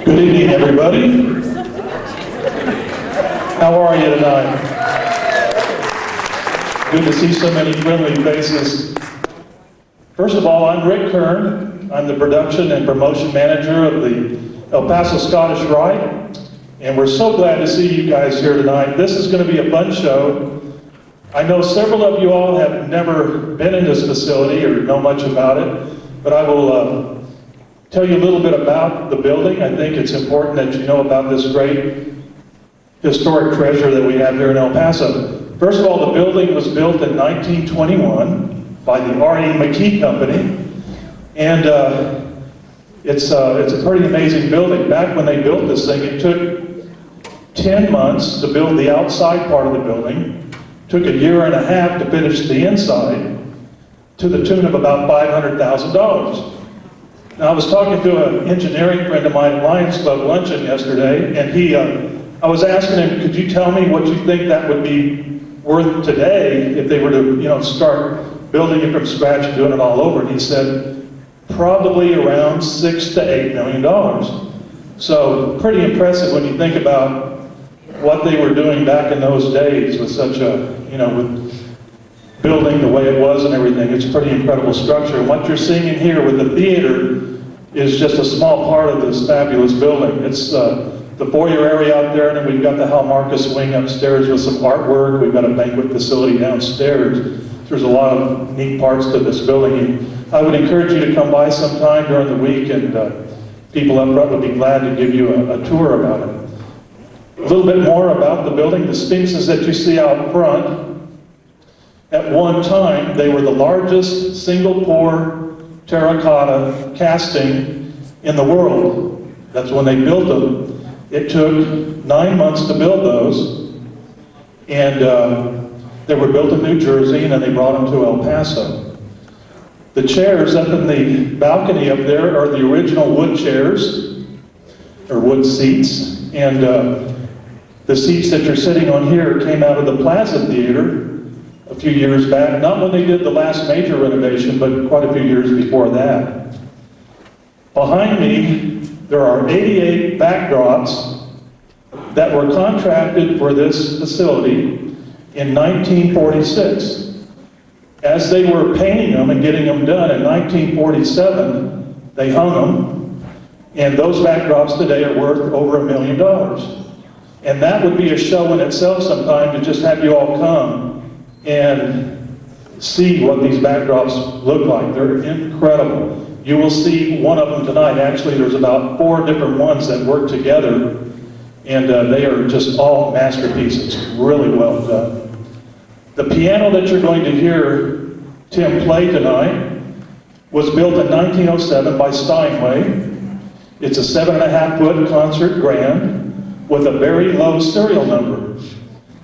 Good evening, everybody. How are you tonight? Good to see so many friendly faces. First of all, I'm Rick Kern. I'm the production and promotion manager of the El Paso Scottish Rite, and we're so glad to see you guys here tonight. This is going to be a fun show. I know several of you all have never been in this facility or know much about it, but I will tell you a little bit about the building. I think it's important that you know about this great historic treasure that we have here in El Paso. First of all, the building was built in 1921 by the R.E. McKee Company, and it's a pretty amazing building. Back when they built this thing, it took 10 months to build the outside part of the building, took a year and a half to finish the inside, to the tune of about $500,000. Now, I was talking to an engineering friend of mine at Lions Club luncheon yesterday, and I was asking him, could you tell me what you think that would be worth today if they were to, start building it from scratch and doing it all over? And he said, probably around $6 to $8 million. So, pretty impressive when you think about what they were doing back in those days with such a, with building the way it was and everything. It's a pretty incredible structure. And what you're seeing in here with the theater is just a small part of this fabulous building. It's the foyer area out there, and then we've got the Hal Marcus wing upstairs with some artwork. We've got a banquet facility downstairs. There's a lot of neat parts to this building. I would encourage you to come by sometime during the week, and people up front would be glad to give you a tour about it. A little bit more about the building. The sphinxes that you see out front, at one time, they were the largest single-pour terracotta casting in the world. That's when they built them. It took 9 months to build those, and they were built in New Jersey, and then they brought them to El Paso. The chairs up in the balcony up there are the original wood chairs, or wood seats, and the seats that you're sitting on here came out of the Plaza Theater a few years back, not when they did the last major renovation, but quite a few years before that. Behind me, there are 88 backdrops that were contracted for this facility in 1946. As they were painting them and getting them done in 1947, they hung them, and those backdrops today are worth over $1 million. And that would be a show in itself sometime, to just have you all come and see what these backdrops look like. They're incredible. You will see one of them tonight. Actually, there's about 4 different ones that work together, and they are just all masterpieces, really well done. The piano that you're going to hear Tim play tonight was built in 1907 by Steinway. It's a 7.5-foot concert grand with a very low serial number.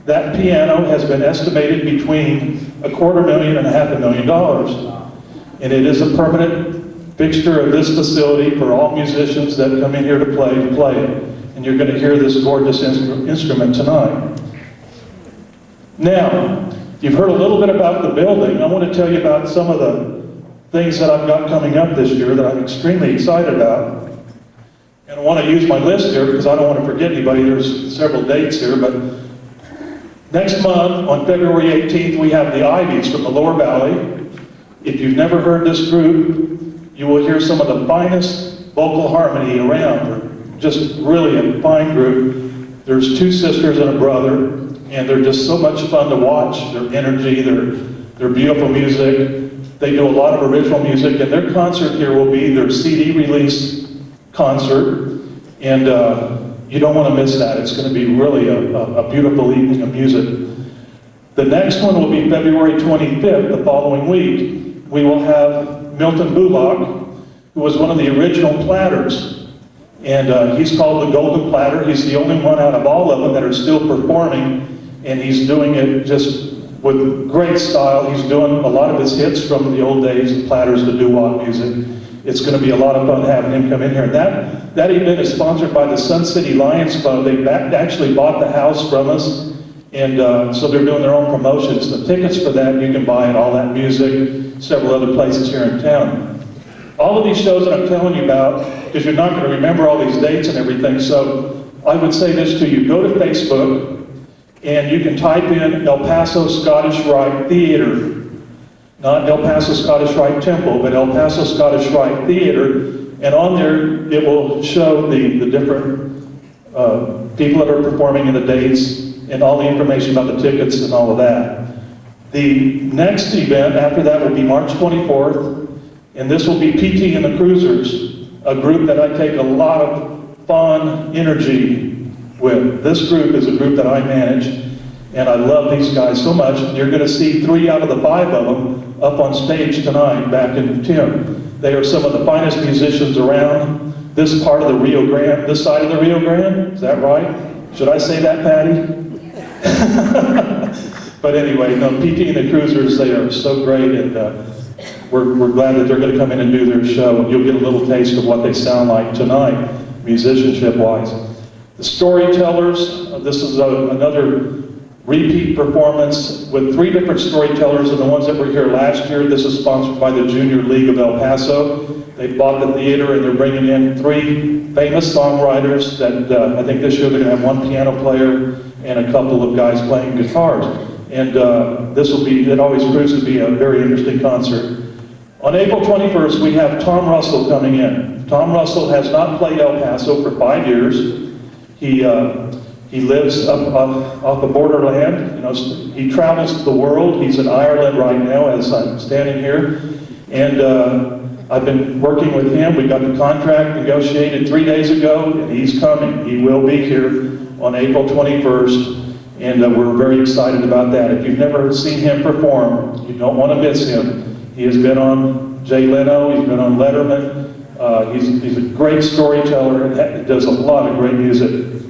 That piano has been estimated between $250,000 and $500,000. And it is a permanent fixture of this facility for all musicians that come in here to play it. And you're going to hear this gorgeous instrument tonight. Now, you've heard a little bit about the building. I want to tell you about some of the things that I've got coming up this year that I'm extremely excited about. And I want to use my list here because I don't want to forget anybody. There's several dates here, but next month, on February 18th, we have the Ivies from the Lower Valley. If you've never heard this group, you will hear some of the finest vocal harmony around. They're just really a fine group. There's 2 sisters and a brother, and they're just so much fun to watch. Their energy, their beautiful music. They do a lot of original music, and their concert here will be their CD release concert, and you don't want to miss that. It's going to be really a beautiful evening of music. The next one will be February 25th, the following week. We will have Milton Bullock, who was one of the original platters. And he's called the Golden Platter. He's the only one out of all of them that are still performing, and he's doing it just with great style. He's doing a lot of his hits from the old days, the platters, the doo-wop music. It's going to be a lot of fun having him come in here. That event is sponsored by the Sun City Lions Club. They actually bought the house from us, and so they're doing their own promotions. The tickets for that you can buy at All That Music, several other places here in town. All of these shows that I'm telling you about, because you're not going to remember all these dates and everything, so I would say this to you. Go to Facebook, and you can type in El Paso Scottish Rite Theater. Not El Paso Scottish Rite Temple, but El Paso Scottish Rite Theater. And on there, it will show the different people that are performing and the dates, and all the information about the tickets and all of that. The next event after that will be March 24th, and this will be PT and the Cruisers, a group that I take a lot of fun energy with. This group is a group that I manage, and I love these guys so much. You're going to see 3 out of the 5 of them up on stage tonight back in Tim. They are some of the finest musicians around this part of the Rio Grande, this side of the Rio Grande. Is that right? Should I say that, Patty? But anyway, no, PT and the Cruisers, they are so great, and we're glad that they're going to come in and do their show. You'll get a little taste of what they sound like tonight, musicianship-wise. The Storytellers, this is another repeat performance with 3 different storytellers, and the ones that were here last year. This is sponsored by the Junior League of El Paso. They bought the theater, and they're bringing in 3 famous songwriters that I think this year they're going to have 1 piano player and a couple of guys playing guitars. And this will be, it always proves to be a very interesting concert. On April 21st, we have Tom Russell coming in. Tom Russell has not played El Paso for 5 years. He lives up off the borderland. You know, he travels the world. He's in Ireland right now as I'm standing here. And I've been working with him. We got the contract negotiated 3 days ago, and he's coming. He will be here on April 21st. And we're very excited about that. If you've never seen him perform, you don't want to miss him. He has been on Jay Leno, he's been on Letterman. He's a great storyteller and does a lot of great music.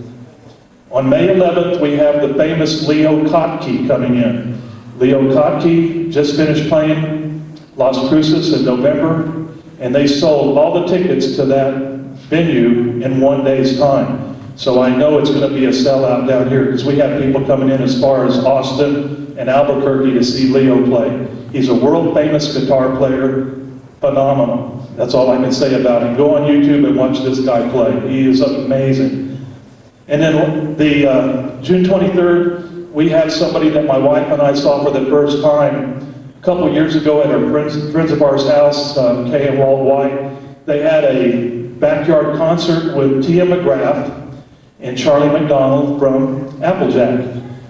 On May 11th, we have the famous Leo Kottke coming in. Leo Kottke just finished playing Las Cruces in November, and they sold all the tickets to that venue in 1 day's time. So I know it's going to be a sellout down here, because we have people coming in as far as Austin and Albuquerque to see Leo play. He's a world-famous guitar player, phenomenal. That's all I can say about him. Go on YouTube and watch this guy play. He is amazing. And then the June 23rd, we have somebody that my wife and I saw for the first time a couple years ago at our friends of ours house, Kay and Walt White. They had a backyard concert with Tia McGrath and Charlie McDonald from Applejack.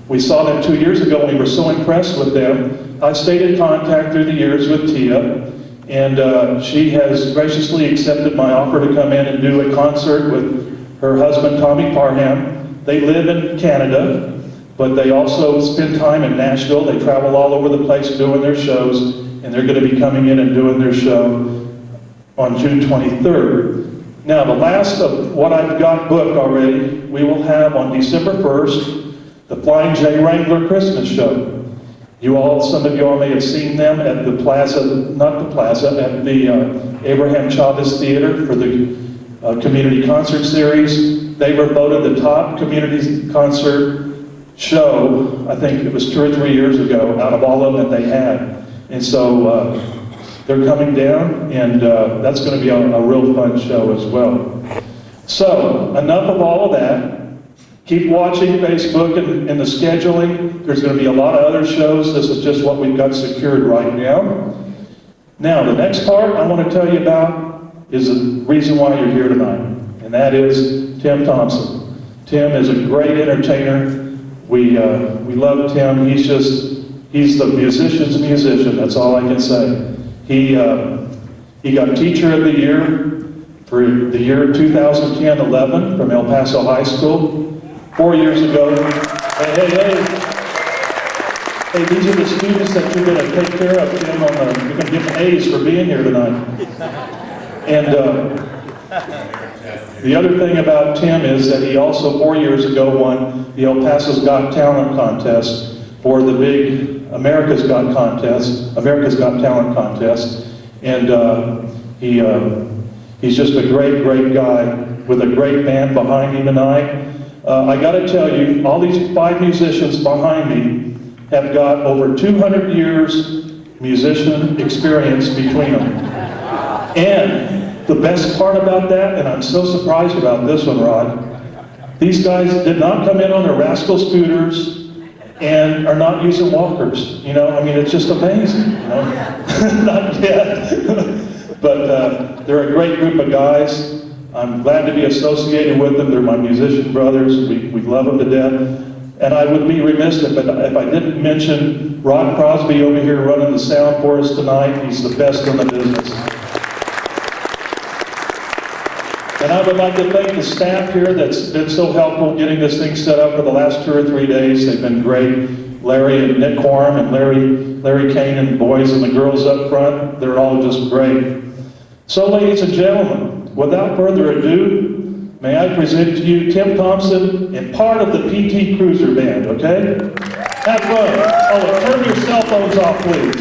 We saw them 2 years ago, and we were so impressed with them. I stayed in contact through the years with Tia, and she has graciously accepted my offer to come in and do a concert with her husband, Tommy Parham. They live in Canada, but they also spend time in Nashville. They travel all over the place doing their shows, and they're going to be coming in and doing their show on June 23rd. Now, the last of what I've got booked already, we will have on December 1st, the Flying J Wrangler Christmas Show. Some of you all may have seen them at the Plaza, not the Plaza, at the Abraham Chavez Theater for the Community Concert Series. They were voted the top community concert show, I think it was 2 or 3 years ago, out of all of them that they had. And so they're coming down, and that's going to be a real fun show as well. So, enough of all of that. Keep watching Facebook and the scheduling. There's going to be a lot of other shows. This is just what we've got secured right now. Now, the next part I want to tell you about is the reason why you're here tonight, and that is Tim Thompson. Tim is a great entertainer. We love Tim. He's the musician's musician. That's all I can say. He got Teacher of the Year for the year 2010-11 from El Paso High School. 4 years ago. Hey, these are the students that you're going to take care of, Tim. You're going to give them A's for being here tonight. And the other thing about Tim is that he also 4 years ago won the El Paso's Got Talent contest for the big America's Got Talent contest. And he's just a great guy with a great band behind him tonight. I got to tell you, all these 5 musicians behind me have got over 200 years musician experience between them. And the best part about that, and I'm so surprised about this one, Rod, these guys did not come in on their rascal scooters and are not using walkers. You know, I mean, it's just amazing, you know? Not yet. But they're a great group of guys. I'm glad to be associated with them. They're my musician brothers. We love them to death. And I would be remiss if I didn't mention Rod Crosby over here running the sound for us tonight. He's the best in the business. And I would like to thank the staff here that's been so helpful getting this thing set up for the last 2 or 3 days. They've been great. Larry and Nick Quorum and Larry Kane and the boys and the girls up front, they're all just great. So ladies and gentlemen, without further ado, may I present to you Tim Thompson and part of the PT Cruiser Band, okay? Have fun. Oh, and turn your cell phones off, please.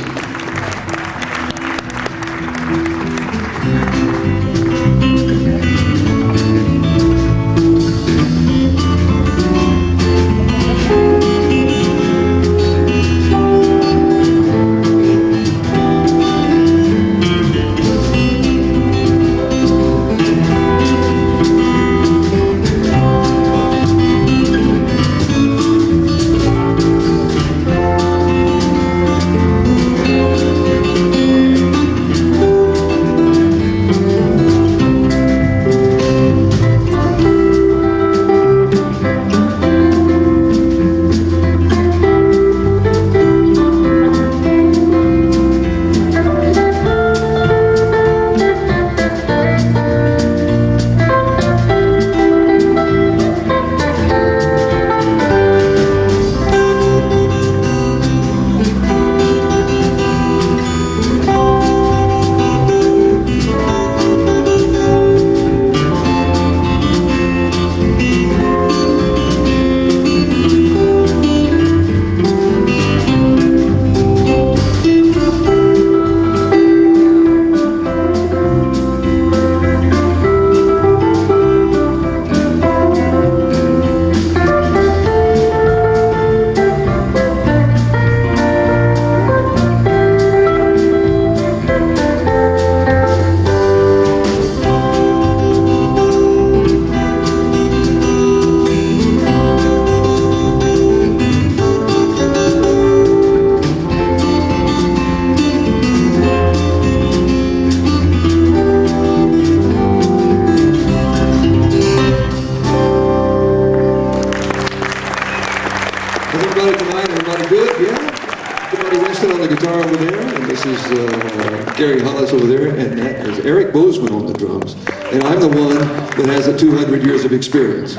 Over there, and that is Eric Boseman on the drums. And I'm the one that has the 200 years of experience.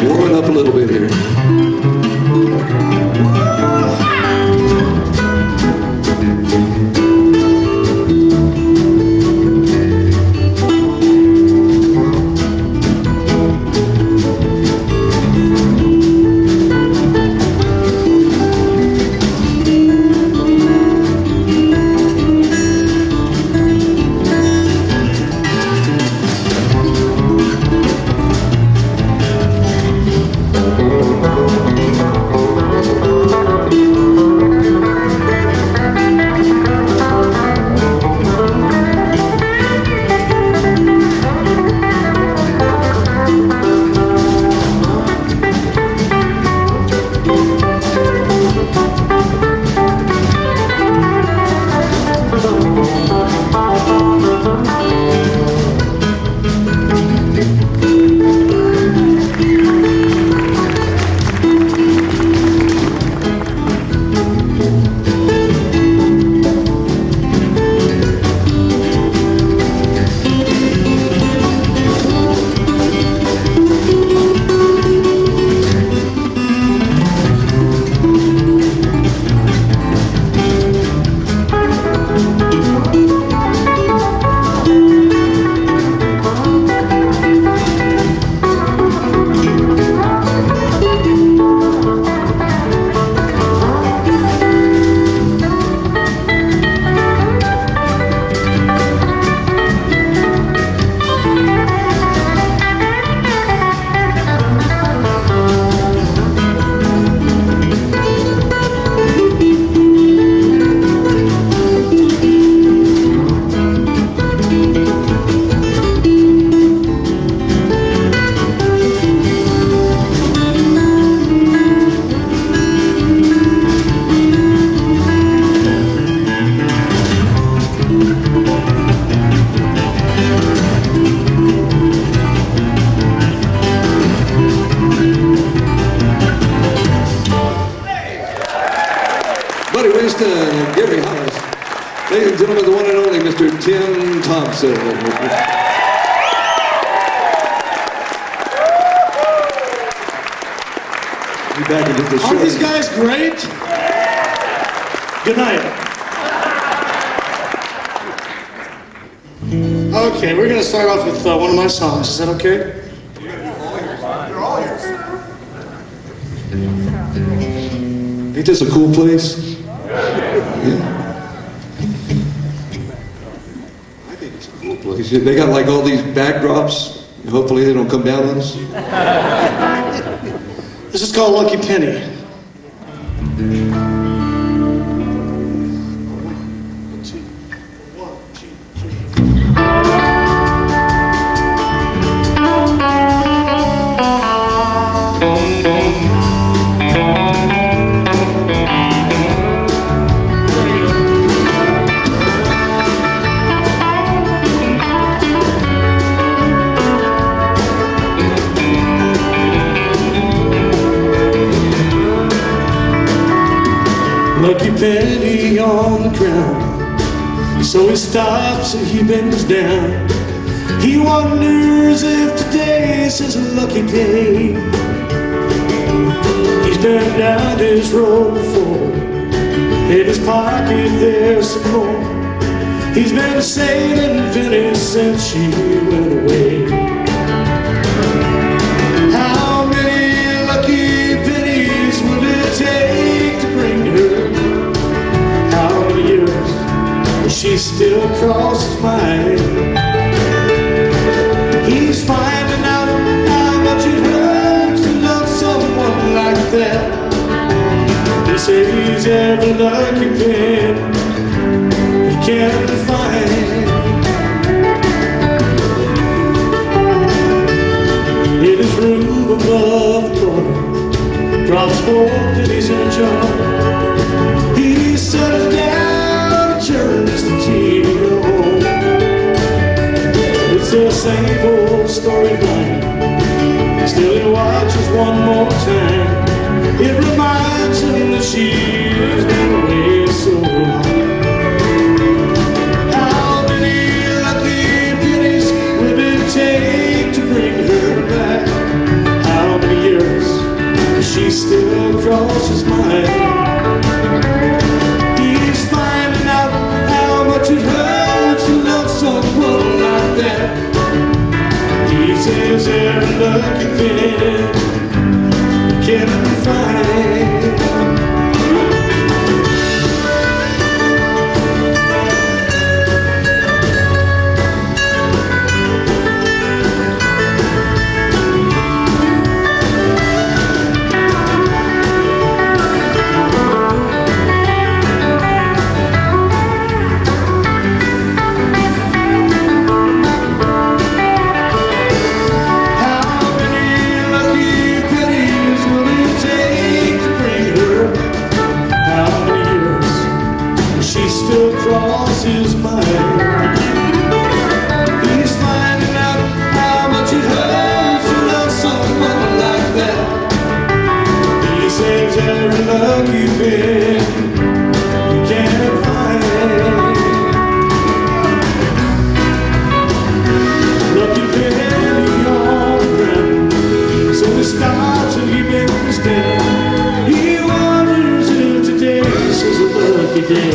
Warming up a little bit here. and gentlemen, the one and only Mr. Tim Thompson. Be back in just a Aren't these short- guys great? Good night. Okay, we're gonna start off with one of my songs. Is that okay? Ain't this a cool place? Yeah. I think it's a cool place. They got like all these backdrops. Hopefully they don't come down on us. This is called Lucky Penny. Lucky penny on the ground. So he stops and he bends down. He wonders if today's his lucky day. He's been down this road before. In his pocket there's some more. He's been sailing pennies since she went away. How many lucky pennies will it take to bring her? How many years will she still cross his mind? He's finding out how much it hurts to love someone like that. They say he's every lucky penny he can find. In his room above the door, drops 4 pennies in a jar. He settles down and turns the TV on. It's the same old storyline. Still he watches one more time. It reminds him that she's been away so long. How many lucky pennies will it take to bring her back? How many years will she still cross his mind? He's finding out how much it hurts to love someone like that. He says every lucky penny he can find. His mind. He's finding out how much it hurts to love someone like that. He saves every lucky penny he can find. Lucky penny on the ground. So he stops and he bends down. He wonders if today's is a lucky day.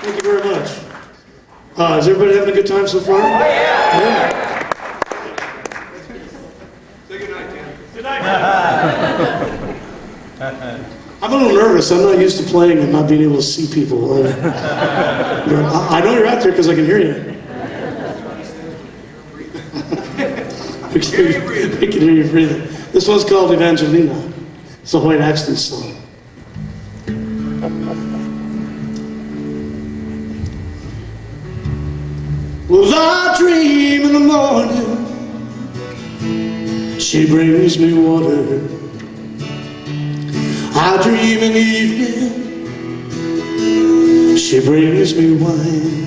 Thank you very much. Is everybody having a good time so far? Oh, yeah. Say good night, Tim. Good night. I'm a little nervous. I'm not used to playing and not being able to see people. I know you're out there because I can hear you. We can hear you breathing. This one's called Evangelina. It's a White Axton song. Well, I dream in the morning She brings me water. I dream in the evening. She brings me wine.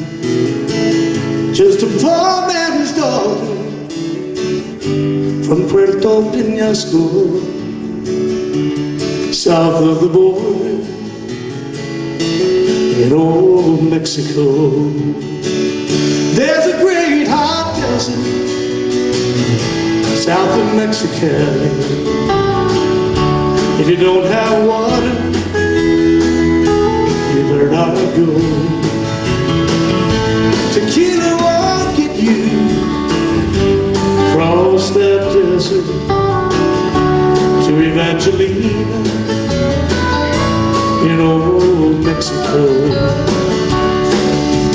Just a poor man's daughter from Puerto Peñasco, south of the border in old Mexico. There's a great hot desert south of Mexicali. If you don't have water, you better not go. Tequila won't get you across that desert to Evangelina in old Mexico.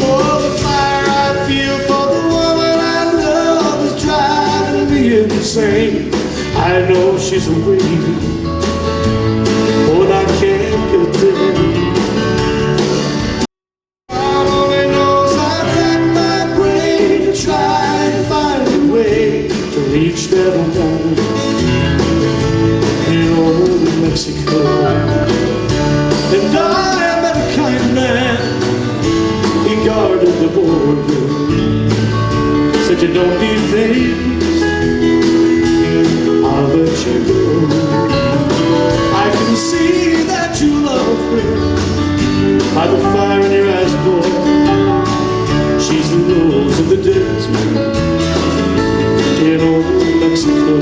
Oh, the fire I feel for the woman I love is driving me insane. I know she's waiting, but I can't get there. God only knows I've racked my brain to try and find a way to reach that woman in old Mexico. And I met a kind man, he guarded the border. Said you don't need things, I'll let you go. I can see that you love her by the fire in your eyes, boy. She's the rose of the desert in old Mexico.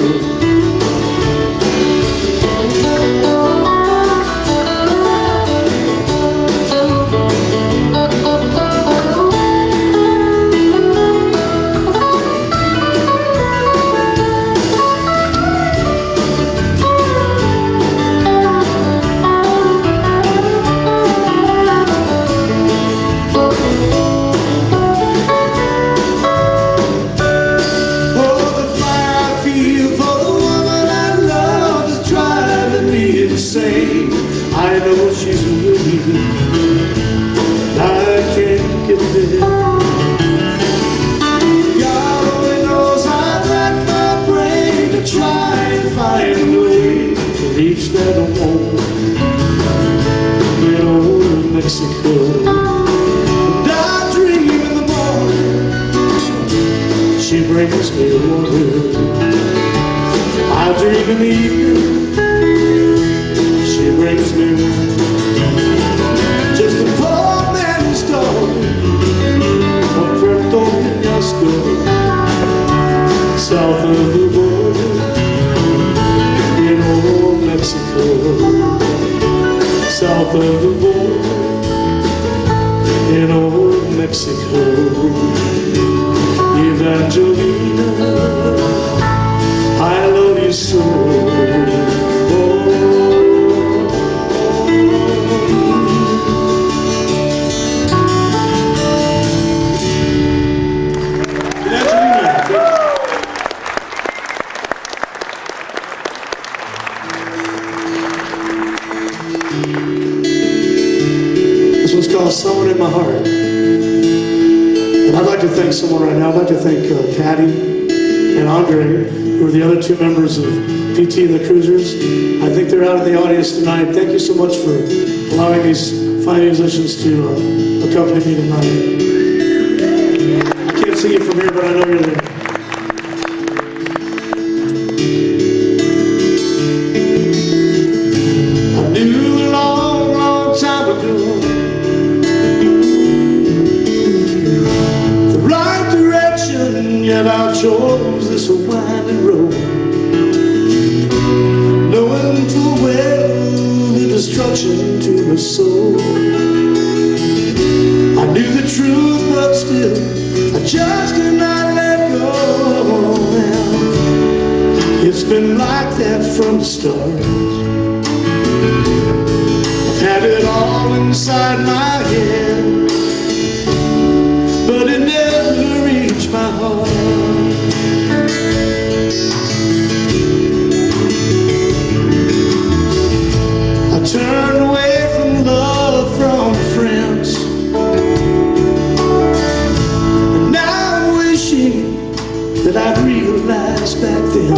I know she's waiting, I can't get there. God only knows I've racked my brain to try and find a way to reach that home in old Mexico. And I dream in the morning, she brings me water. I dream in the evening, she brings me just a poor man's daughter from Puerto Peñasco, south of the border in old Mexico, south of the border in old Mexico. Evangelina, I love you so. This one's called Someone in My Heart. And I'd like to thank someone right now. I'd like to thank Patty and Andre, who are the other two members of PT and the Cruisers. I think they're out in the audience tonight. Thank you so much for allowing these fine musicians to accompany me tonight. I can't see you from here, but I know you're there. Yet I chose this winding road, knowing full well the destruction to my soul. I knew the truth, but still I just could not let go. Now it's been like that from the start. I've had it all inside my head, but it never reached my heart. I turned away from love, from friends, and now I'm wishing that I'd realized back then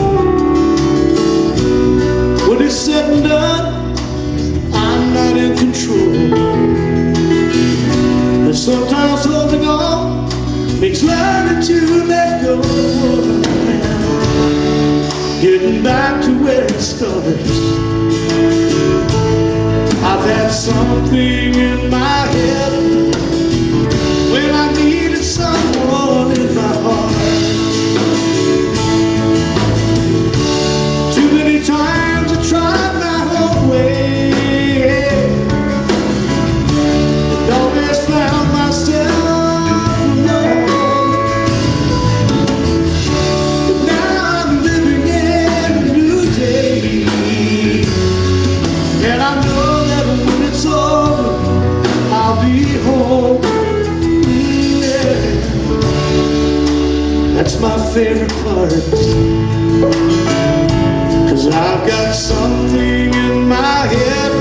makes learning to let go now. Getting back to where it starts. I've had something in my head when I needed someone in my heart. Too many times I tried my own way, and always found myself alone. But now I'm living in a new day, and I know that when it's over, I'll be home. Yeah. That's my favorite part, 'cause I've got something in my head,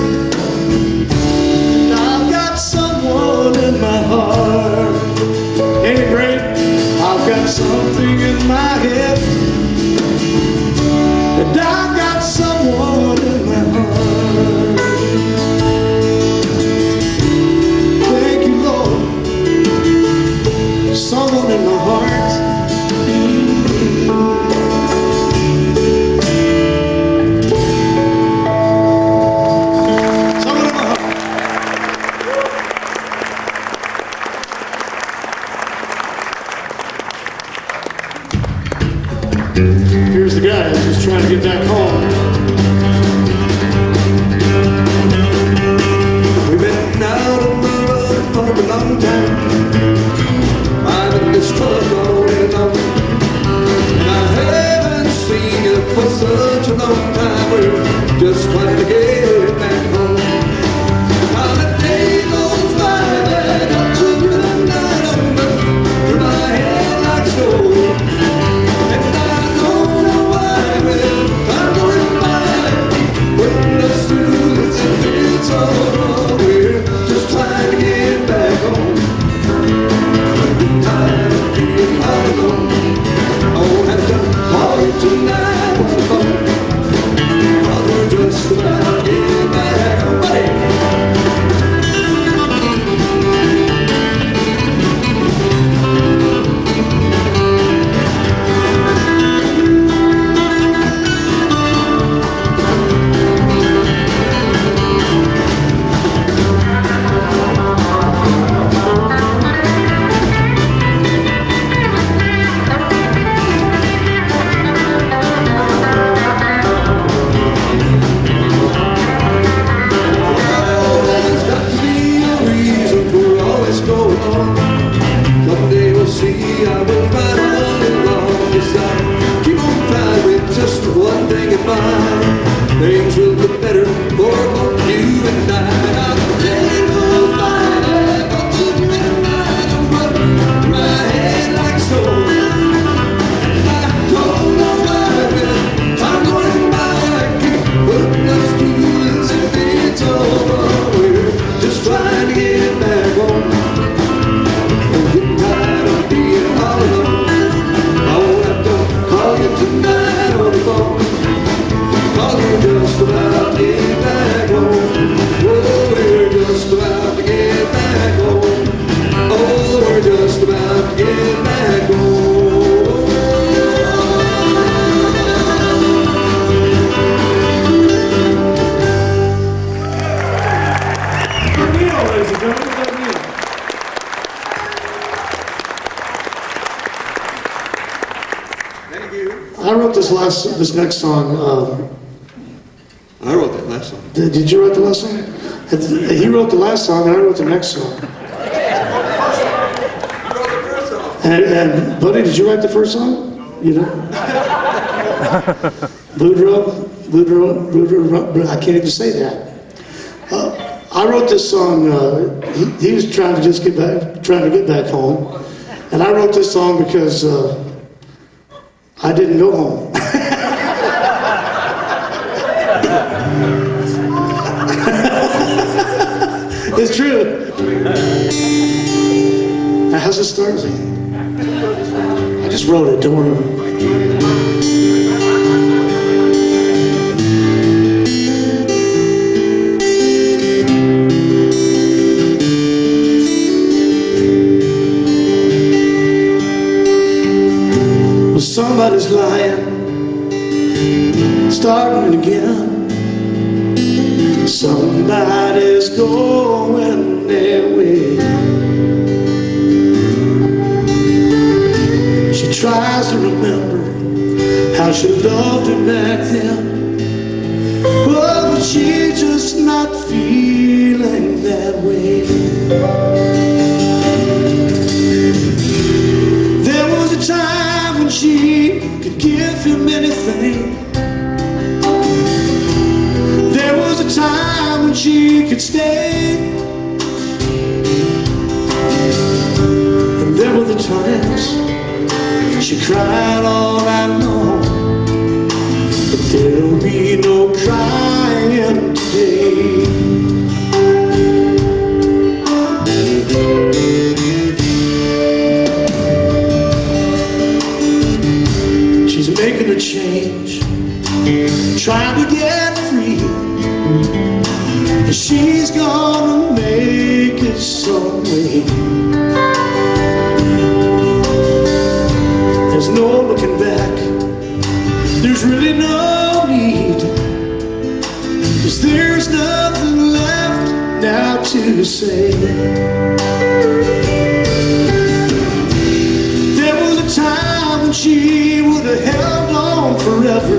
and I've got someone in my heart. Ain't it great? I've got something in my head, and I've got someone in my heart. Thank you, Lord. Someone in my heart. Here's the guy who's trying to get back home. We've been out on the road for a long time, driving this truck all day long, and I haven't seen you for such a long time. We're just trying to get back home. How the day goes by, I got you through the night, through my head like snow. And I don't know why, well, I'm going by, putting us through this and it's all wrong. We're just trying to get back home. I'm tired of being all alone. I won't have to call you tonight on the phone, 'cause we're just about to get back home. Buddy. There's got to be a reason for all this going on. Someday we'll see I was right all along. Yes, I keep on trying with just one thing in mind. Things will get better for both you and I. Now the day goes by, I got you in mind. I'm running my head like stone. And I don't know why, but I'm going back, putting us through this if it's over. We're just trying to get back home. I'm getting tired of being all alone. I won't have to call you tonight on the phone, 'cause we're just about to get back home. Oh, we're just about to get back home. Oh, we're just about to get back home. Good meal, ladies and gentlemen. Good meal. Thank you. I wrote this next song. I wrote that last song. Did you write the last song? He wrote the last song, and I wrote the next song. You wrote the first song. And Buddy, did you write the first song? You know? Boudreaux, I can't even say that. I wrote this song. He was trying to get back home, and I wrote this song because I didn't go home. It's true. How's it start? I just wrote it, don't worry. Well, somebody's lying, starting it again. Somebody's going their way. She tries to remember how she loved him back then. But she's just not feeling that way. There was a time when she could give him anything. There was a time when she could stay. And there were the times she cried all night long. But there'll be no crying today. She's making a change, trying to get free. And she's gonna make it some way. There's no looking back, there's really no need, 'cause there's nothing left now to say. There was a time when she would have held on forever.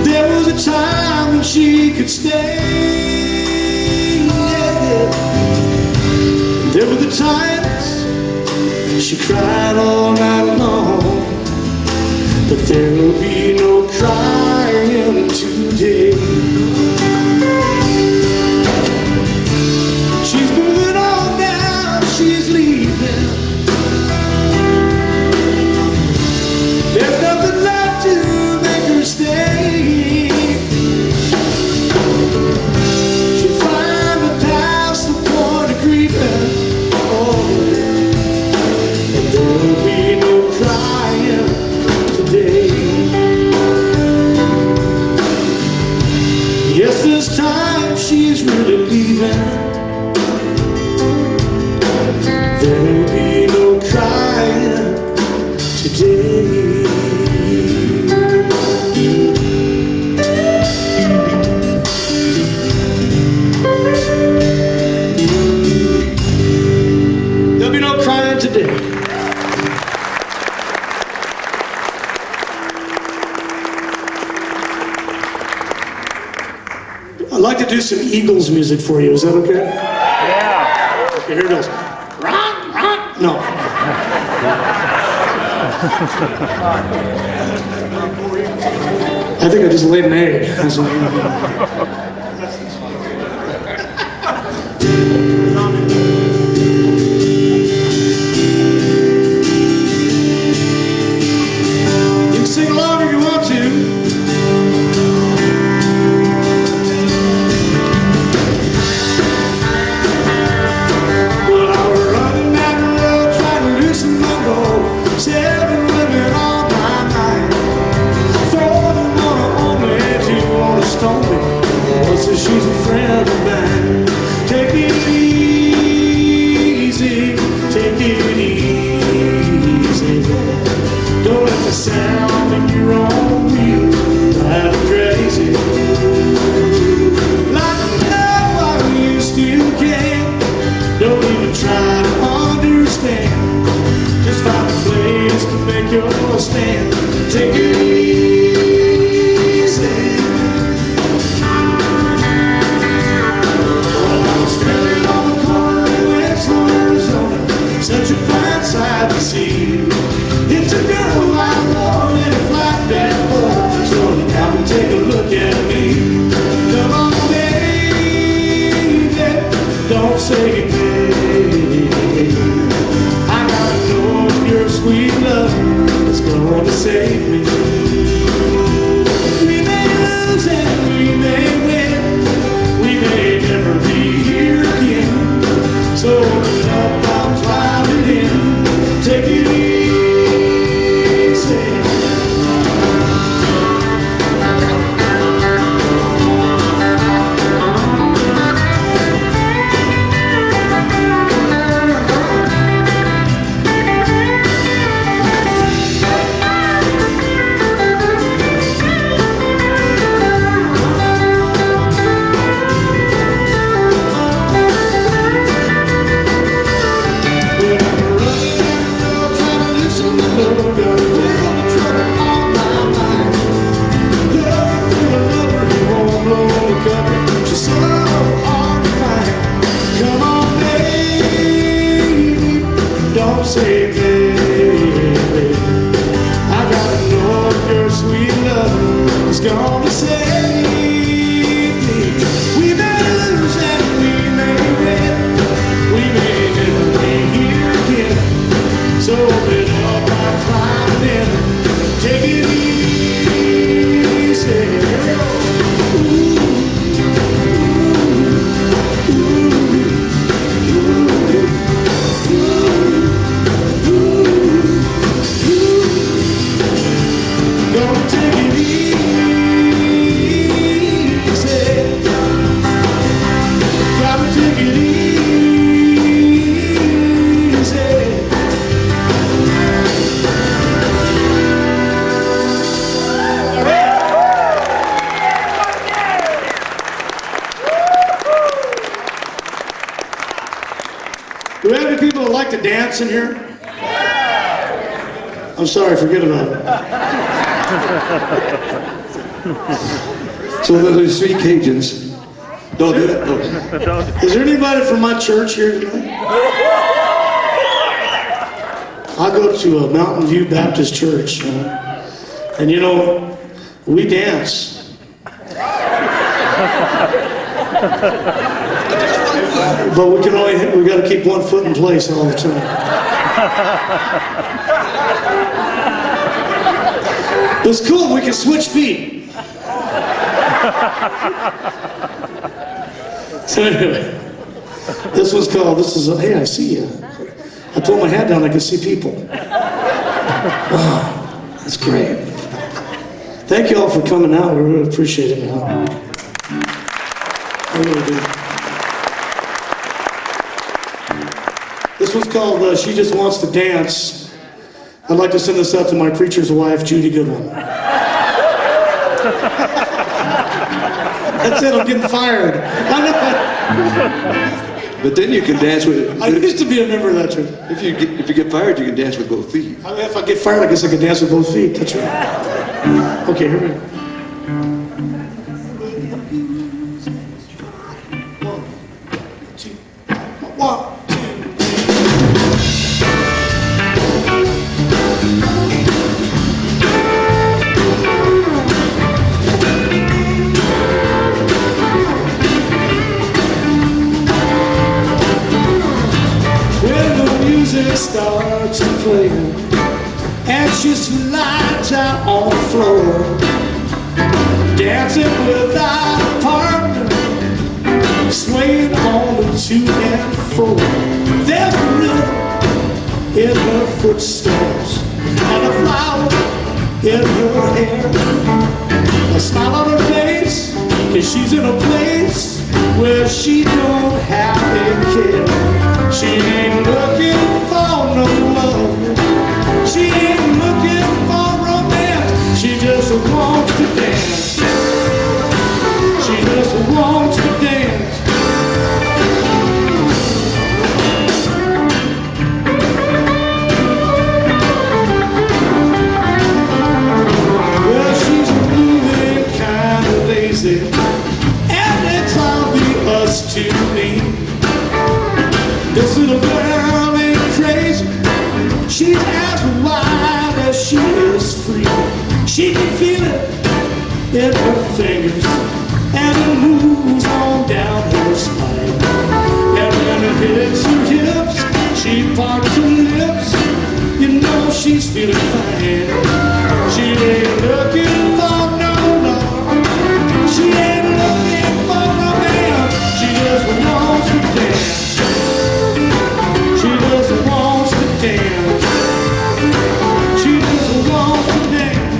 There was a time when she could stay. Yeah. There were the times she cried all night long. But there'll be no crying today. She's moving on now, she's leaving. There's nothing left to make her stay. She'll finally pass the point of grieving. Oh, and there'll be no crying today. Yes, this time she's really leaving. There'll be no crying today. There'll be no crying today. I'd like to do some Eagles music for you. Is that okay? Yeah. Okay, here it goes. No. I think I just laid an egg. That's what you can sing along if you want to. Seven women on my mind. Four of them wanna own me, two wanna stone me. One says she's a friend of mine. Take it easy, take it easy. Don't let the sound make your own wheel drive you crazy. Like to know why you still can. Don't even try to understand. Just find a place to make your stand. Take it easy. Well, I was standing on the corner in Winslow, Arizona. Such a fine sight to see. It's a girl I know in a flatbed Ford. Slow down and take a look at me. Come on, baby, don't say baby. Your sweet love is going to save me. We may lose and we may win. We may never be here again. So open up, I'll climb it in. Take it easy. say, baby, I gotta know if your sweet love is gonna save me. We may lose and we may win, we may never be here again. So open up our climbing in, take it easy. Gonna take it easy. Gotta take it easy. Do we have any people that like to dance in here? I'm sorry, forget about it. So those sweet Cajuns. Don't do that. Okay. Is there anybody from my church here tonight? I go to a Mountain View Baptist church, and you know, we dance. But we got to keep one foot in place all the time. It's cool, we can switch feet. So anyway, this is hey, I see you. I pull my hat down, I can see people. Wow, that's great. Thank you all for coming out, we really appreciate it, man. I really do. This one's called She Just Wants to Dance. I'd like to send this out to my preacher's wife, Judy Goodwin. That's it, I'm getting fired. But then you can dance with. I used to be a member of that church. If you get fired, you can dance with both feet. If I get fired, I guess I can dance with both feet. That's right. Okay, here we go. One, two. When the music starts to play and she slides out on the floor, dancing without a partner, swaying on the 2 and 4. There's a rhythm in her footsteps and a flower in her hair, a smile on her face, 'cause she's in a place where she don't have to care. She ain't looking for no love, she ain't looking for romance, she just wants to dance. She just wants to dance. Well, she's moving kind of lazy, and it's obvious to me. This little girl ain't crazy, she's as wild as she is free. She can feel it in her fingers, and it moves on down her spine. And when it hits her hips, she parts her lips, you know she's feeling fine. She ain't looking for no love, she ain't looking for no man, she just wants to dance. She just wants to dance. She just wants to dance.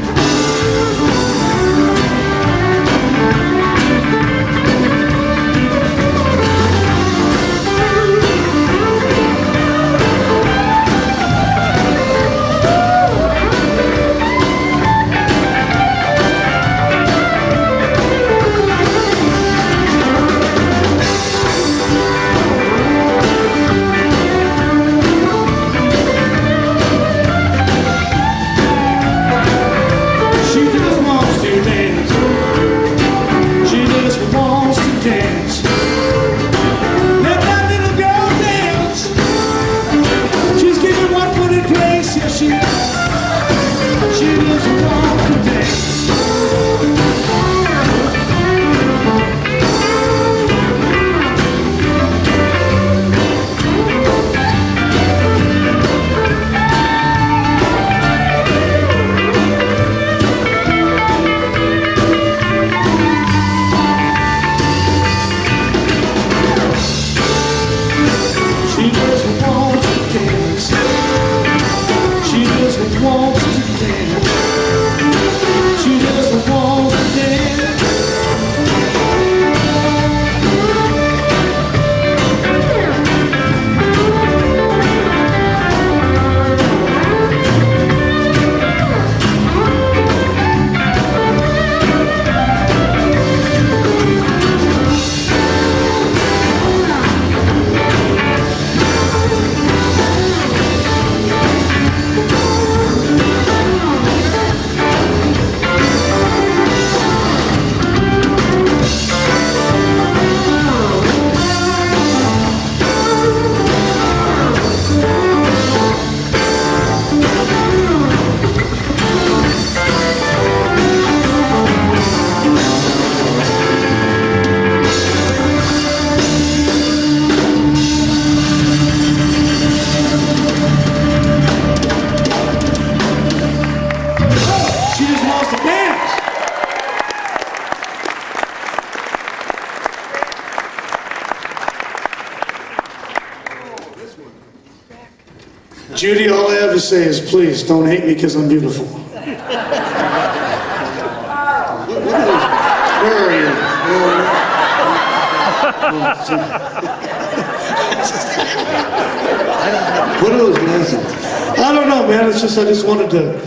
She doesn't want to dance. She doesn't want to dance. She doesn't want to dance. She doesn't want to dance. She just wants to dance. Judy, all I have to say is please don't hate me because I'm beautiful. Where are you? What are those glasses? I don't know, man. It's just I just wanted to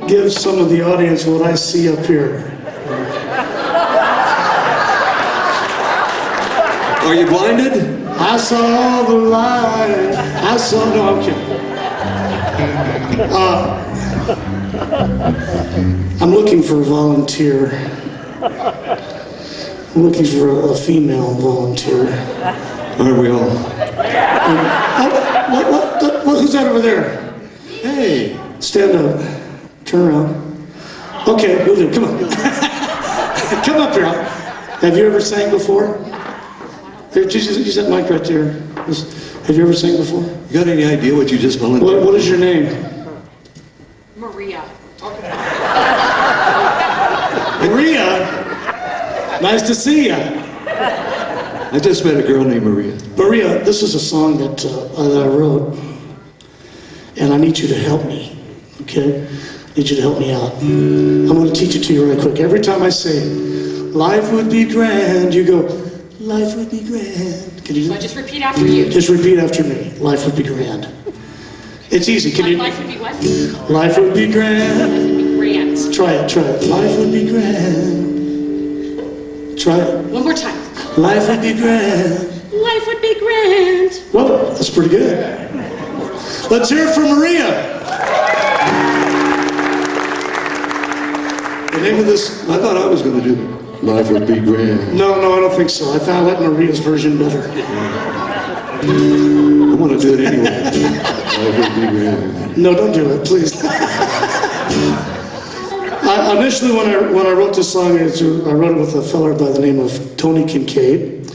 give some of the audience what I see up here. Are you blinded? I saw the light. I saw. No, I'm kidding. I'm looking for a volunteer. I'm looking for a female volunteer. Aren't we all? What? Who's that over there? Hey. Stand up. Turn around. Okay, we'll do. Come on. Come up here. Have you ever sang before? There, use that mic right there. Have you ever sang before? You got any idea what you just volunteered? What is your name? Maria. Maria? Nice to see you. I just met a girl named Maria. Maria, this is a song that I wrote, and I need you to help me, okay? I need you to help me out. I'm going to teach it to you right quick. Every time I say, life would be grand, you go, life would be grand. Can you do So I that? just repeat after you. Just repeat after me. Life would be grand. It's easy. Can you? Life would be what? Life would be grand. Life would be grand. Try it. Life would be grand. Try it. One more time. Life would be grand. Life would be grand. Well, that's pretty good. Let's hear it for Maria. The name of this. I thought I was going to do it. Life would be grand. No, I don't think so. I like Maria's version better. I want to do it anyway. Life would be grand. No, don't do it, please. Initially, when I wrote this song, I wrote it with a fella by the name of Tony Kincaid,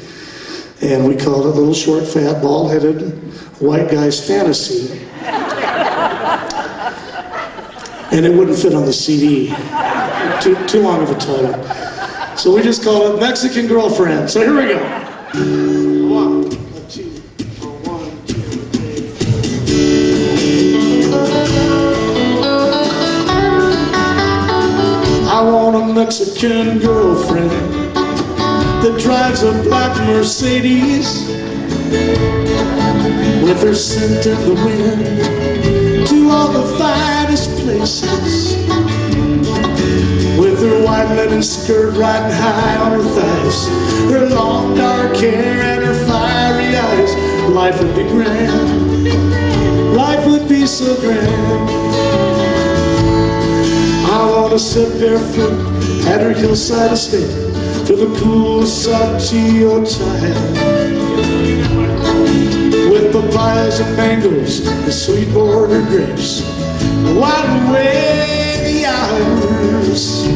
and we called it Little Short, Fat, Bald-Headed White Guy's Fantasy. And it wouldn't fit on the CD. Too long of a title. So we just called it Mexican Girlfriend. So here we go. 1, 2, 1, 2, 3. I want a Mexican girlfriend that drives a black Mercedes with her scent of the wind to all the finest places, with her white linen skirt riding high on her thighs, her long dark hair and her fiery eyes. Life would be grand. Life would be so grand. I want to sit barefoot at her hillside estate for the cool Saltillo tide, with with papayas and mangoes, the sweet border grapes, while away the hours.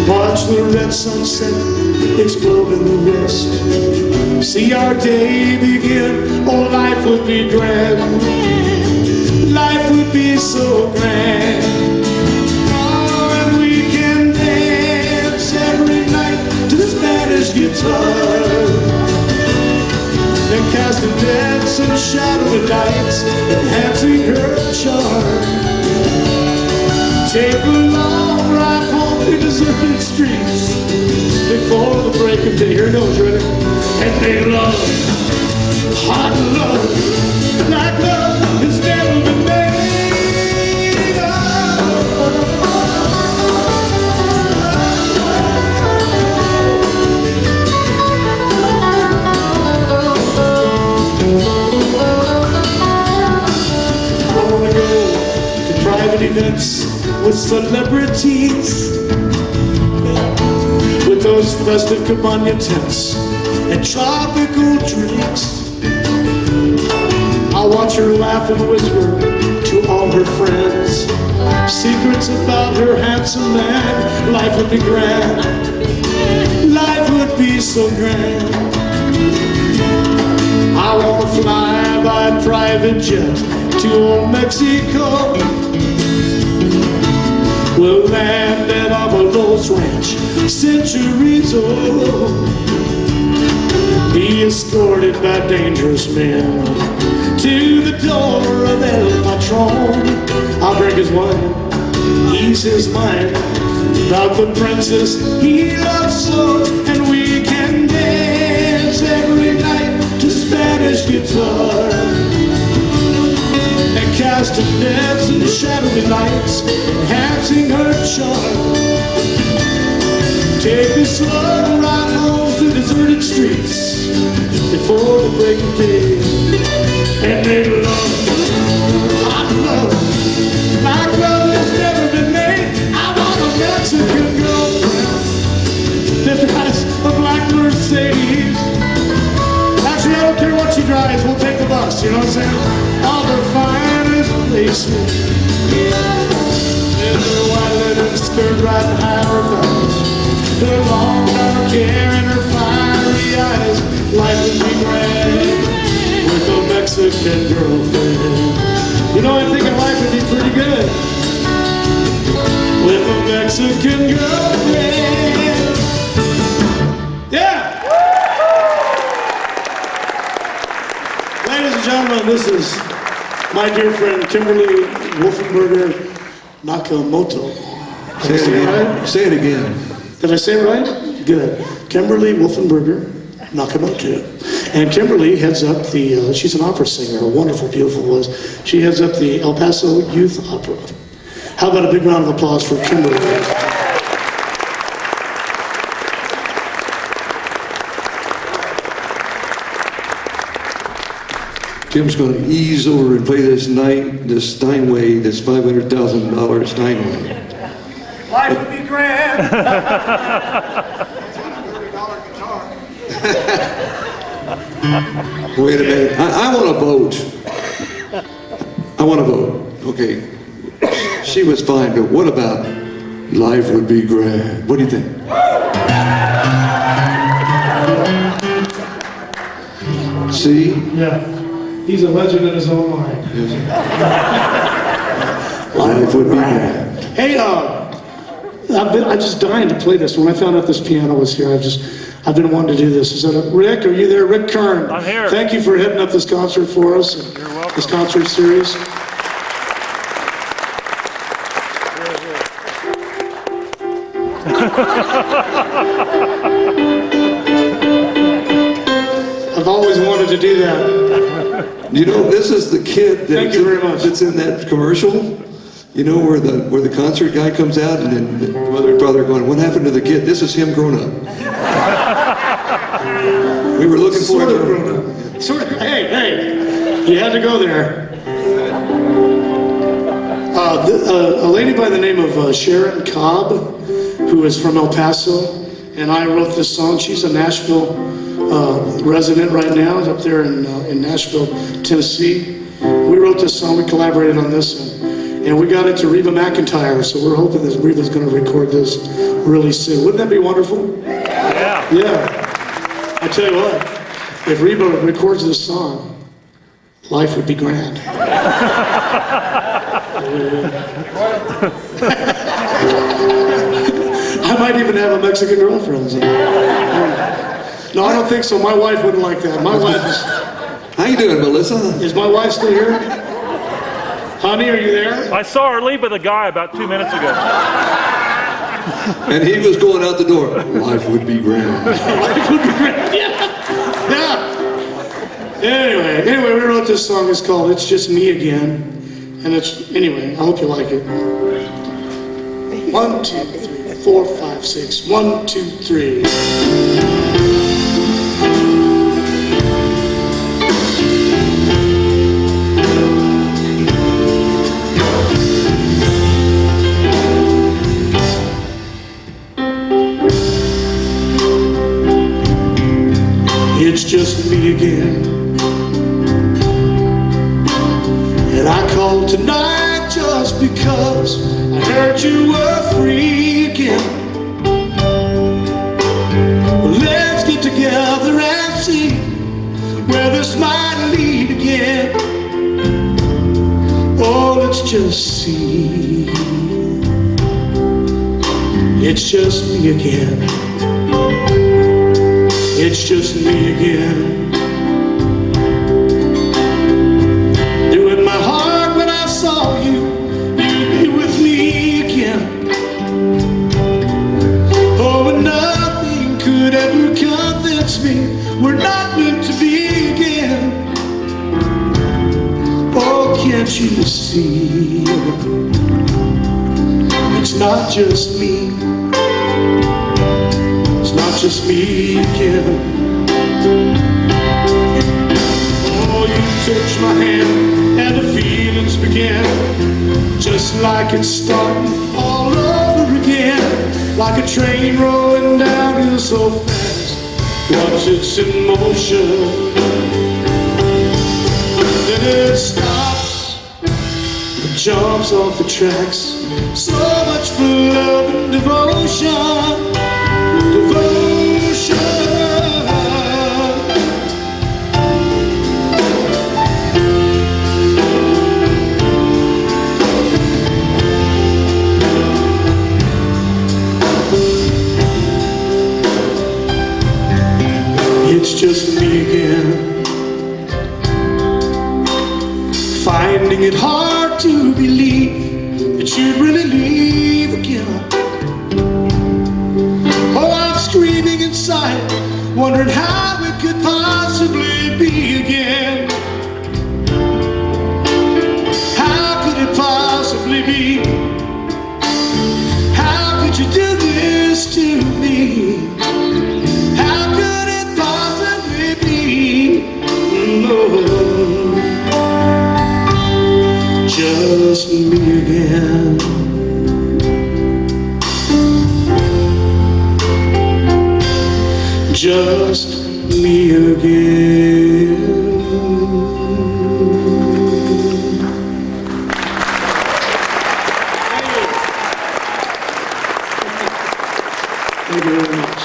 Watch the red sunset explode in the west. See our day begin, oh life would be grand. Life would be so grand. Oh, and we can dance every night to the Spanish guitar, and cast a dance in shadowy lights, enhancing her charm. Take a long ride home through deserted streets before the break of day. Here it goes, ready? And they love, hot love, like love has never been made. I wanna go to private events with celebrities, with those festive cabana tents and tropical drinks. I'll watch her laugh and whisper to all her friends secrets about her handsome man. Life would be grand. Life would be so grand. I wanna fly by private jet to old Mexico. We'll land at Abuelo's ranch centuries old. Be escorted by dangerous men to the door of El Patron. I'll drink his wine, ease his mind about the princess he loves so. And we can dance every night to Spanish guitar, and cast a dance in the shadowy lights, enhancing her charm. Take a slow ride home through deserted streets before the break of day. And they love, hot love, like love has never been made. I want a Mexican girlfriend that drives a black Mercedes. Actually, I don't care what she drives, we'll take the bus, you know what I'm saying? All the finest places. In her white linen skirt riding high on her thighs, her long dark hair and her fiery eyes. Life would be grand with a Mexican girlfriend. You know, I think life would be pretty good with a Mexican girlfriend. Yeah! Ladies and gentlemen, this is my dear friend Kimberly Wolfenberger Nakamoto. Did I say it right? Say it again. Did I say it right? Good. Kimberly Wolfenberger Nakamoto. And Kimberly heads up the, she's an opera singer, a wonderful, beautiful voice. She heads up the El Paso Youth Opera. How about a big round of applause for Kimberly? Tim's going to ease over and play this Steinway, this $500,000 Steinway. Life would be grand. Wait a minute. I want to vote. I want to vote. Okay. She was fine, but what about life would be grand? What do you think? See? Yeah. He's a legend in his own mind. Life would be grand. Hey, I'm just dying to play this. When I found out this piano was here, I've been wanting to do this. Is that Rick? Are you there? Rick Kern. I'm here. Thank you for heading up this concert for us. You're welcome. This concert series. I've always wanted to do that. You know, this is the kid Thank you very much. that's in that commercial. You know, where the concert guy comes out and then the mother and father are going, what happened to the kid? This is him grown up. We were looking Sort forward of to grown up. Sort of. Hey, you had to go there. A lady by the name of Sharon Cobb, who is from El Paso, and I wrote this song. She's a Nashville resident right now. Is up there in Nashville, Tennessee. We wrote this song. We collaborated on this, and we got it to Reba McEntire. So we're hoping that Reba's going to record this really soon. Wouldn't that be wonderful? Yeah. Yeah. I tell you what, if Reba records this song, life would be grand. I might even have a Mexican girlfriend. So. No, I don't think so. My wife wouldn't like that. My wife is... How you doing, Melissa? Is my wife still here? Honey, are you there? I saw her leave with a guy about 2 minutes ago. And he was going out the door. Life would be grand. Life would be grand. Yeah. Yeah. Anyway, we wrote this song. It's called "It's Just Me Again," and anyway. I hope you like it. 1, 2, 3, 4, 5, 6. 1, 2, 3. It's just me again, and I called tonight just because I heard you were free again. Well, let's get together and see where this might lead again. Oh, let's just see. It's just me again. It's just me again. Knew in my heart when I saw you, you'd be with me again. Oh, and nothing could ever convince me we're not meant to be again. Oh, can't you see? It's not just me. Not just me again. Oh, you touched my hand and the feelings began, just like it's starting all over again, like a train rolling downhill so fast. Once it's in motion, then it stops, it jumps off the tracks. So much for love and devotion. It's just me again, finding it hard to believe that you'd really leave again. Oh, I'm screaming inside, wondering how it could possibly be again. How could it possibly be? How could you do this to me? How could it possibly be? No, just me again. Just me again. Thank you very much.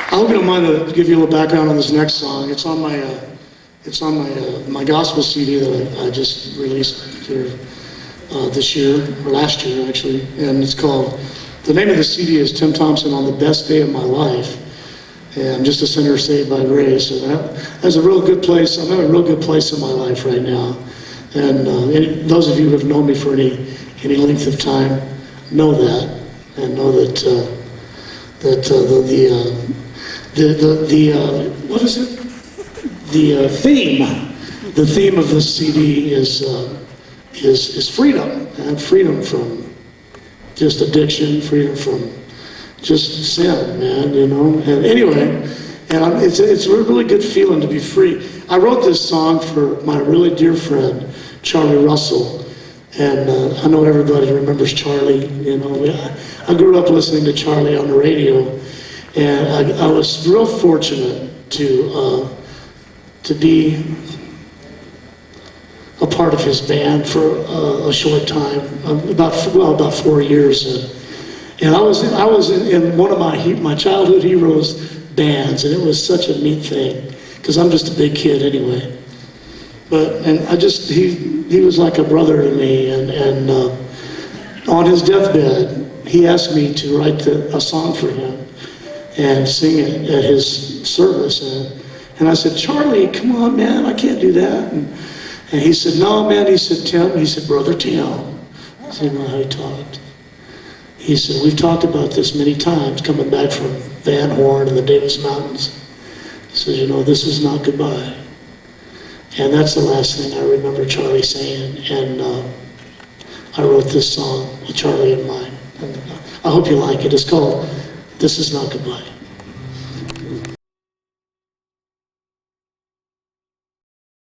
I hope you don't mind to give you a little background on this next song. It's on my gospel CD that I just released here this year, or last year actually, and it's called. The name of the CD is Tim Thompson on the Best Day of My Life, and I'm just a sinner saved by grace. And that's a real good place. I'm in a real good place in my life right now, and those of you who have known me for any length of time know that, and know that what is it? The theme of this CD is freedom, and freedom from just addiction, freedom from just sin, man, you know. And anyway, and it's a really good feeling to be free. I wrote this song for my really dear friend, Charlie Russell, and I know everybody remembers Charlie, you know. I grew up listening to Charlie on the radio, and I was real fortunate to be a part of his band for a short time, about 4 years. And I was in one of my childhood heroes bands, and it was such a neat thing, because I'm just a big kid anyway. He was like a brother to me, and on his deathbed, he asked me to write a song for him and sing it at his service. And I said, Charlie, come on, man, I can't do that. And he said, no, man. He said, Tim. He said, Brother Tim. I said, know how he talked. He said, we've talked about this many times coming back from Van Horn and the Davis Mountains. He says, this is not goodbye. And that's the last thing I remember Charlie saying. And I wrote this song with Charlie in mind. And I hope you like it. It's called This Is Not Goodbye.